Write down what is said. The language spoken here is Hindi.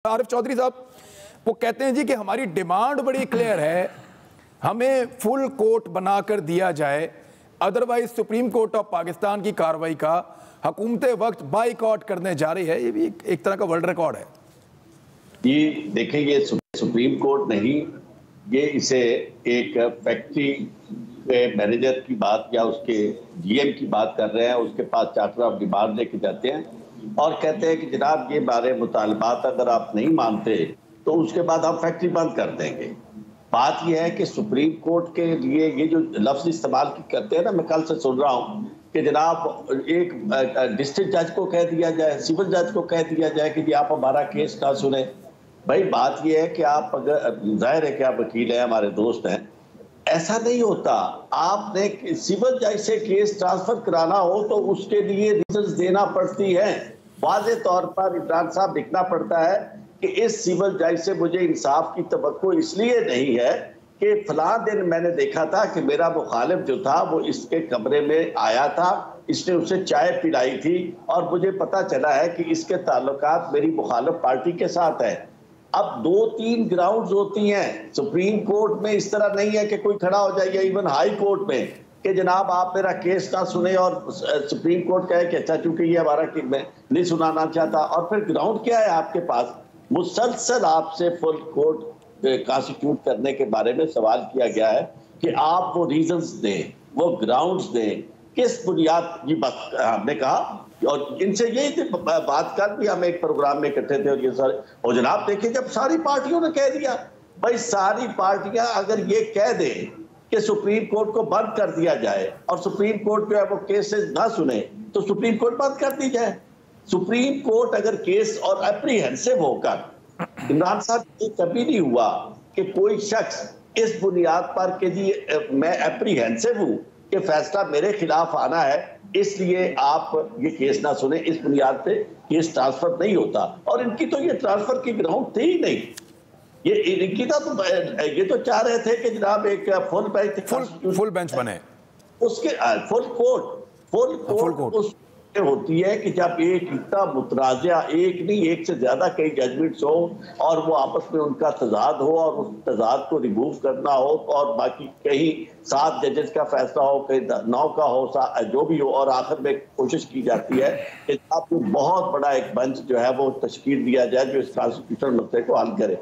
आरिफ चौधरी साहब वो कहते हैं जी कि हमारी डिमांड बड़ी क्लियर है, हमें फुल कोर्ट बनाकर दिया जाए, otherwise supreme court of Pakistan की कार्रवाई का हुकूमत वक्त बाइकआउट करने जा रही है। ये भी एक तरह का वर्ल्ड रिकॉर्ड है। ये देखें, ये सुप्रीम कोर्ट नहीं, ये इसे एक फैक्ट्री के मैनेजर की बात या उसके जीएम की बात कर रहे हैं। उसके पास चार्टर ऑफ डिमांड लेके जाते हैं और कहते हैं कि जनाब ये हमारे मुतालबात अगर आप नहीं मानते तो उसके बाद हम फैक्ट्री बंद कर देंगे। बात यह है कि सुप्रीम कोर्ट के लिए ये जो लफ्ज इस्तेमाल करते हैं ना, मैं कल से सुन रहा हूँ कि जनाब एक डिस्ट्रिक्ट जज को कह दिया जाए, सिविल जज को कह दिया जाए कि जी आप हमारा केस ना सुने। भाई बात यह है कि आप अगर, जाहिर है कि आप वकील हैं, हमारे दोस्त हैं, ऐसा नहीं होता। आपने सिविल जज से केस ट्रांसफर कराना हो तो उसके लिए रीजंस देना पड़ती है। वाज़े तौर पर इमरान साहब लिखना पड़ता है कि इस सिविल जज से मुझे इंसाफ की तवक्को इसलिए नहीं है कि फलां दिन मैंने देखा था कि मेरा मुखालिफ जो था वो इसके कमरे में आया था, इसने उसे चाय पिलाई थी और मुझे पता चला है कि इसके ताल्लुकात मेरी मुखालिफ पार्टी के साथ है। अब 2-3 ग्राउंड्स होती हैं। सुप्रीम कोर्ट में इस तरह नहीं है कि कोई खड़ा हो जाएगा, इवन हाई कोर्ट में, कि जनाब आप मेरा केस ना सुने और सुप्रीम कोर्ट कहे कि अच्छा चूंकि ये हमारा मैं नहीं सुनाना चाहता। और फिर ग्राउंड क्या है आपके पास? मुसलसल आपसे फुल कोर्ट कॉन्स्टिट्यूट करने के बारे में सवाल किया गया है कि आप वो रीजंस दें, वो ग्राउंड्स दें, किस बुनियाद की बात हमने कहा। और इनसे यही बात कर भी हम एक प्रोग्राम में इकट्ठे थे और ये सारे, और जनाब देखिए जब सारी पार्टियों ने कह दिया, भाई सारी पार्टियां अगर ये कह दें कि सुप्रीम कोर्ट को बंद कर दिया जाए और सुप्रीम कोर्ट जो है वो केसेस ना सुने तो सुप्रीम कोर्ट बंद कर दी जाए। सुप्रीम कोर्ट अगर केस और एप्रीहेंसिव होकर, इमरान साहब ये कभी नहीं हुआ कि कोई शख्स इस बुनियाद पर कि जी मैं एप्रीहेंसिव हूं कि फैसला मेरे खिलाफ आना है इसलिए आप ये केस ना सुने, इस बुनियाद पे केस ट्रांसफर नहीं होता। और इनकी तो ये ट्रांसफर की ग्राउंड थी ही नहीं। ये इनकी तो ये तो चाह रहे थे कि जनाब एक फुल बेंच बने, उसके फुल कोर्ट उस होती है कि जब एक इतना मुतराजा, एक नहीं एक से ज्यादा कई जजमेंट्स हो और वो आपस में उनका तजाद हो और उस तजाद को रिमूव करना हो और बाकी कहीं 7 जजेस का फैसला हो, कहीं 9 का हो, जो भी हो, और आखिर में कोशिश की जाती है कि आपको बहुत बड़ा एक बेंच जो है वो तश्कील दिया जाए जो इस कॉन्स्टिट्यूशनल मसले को हल करे।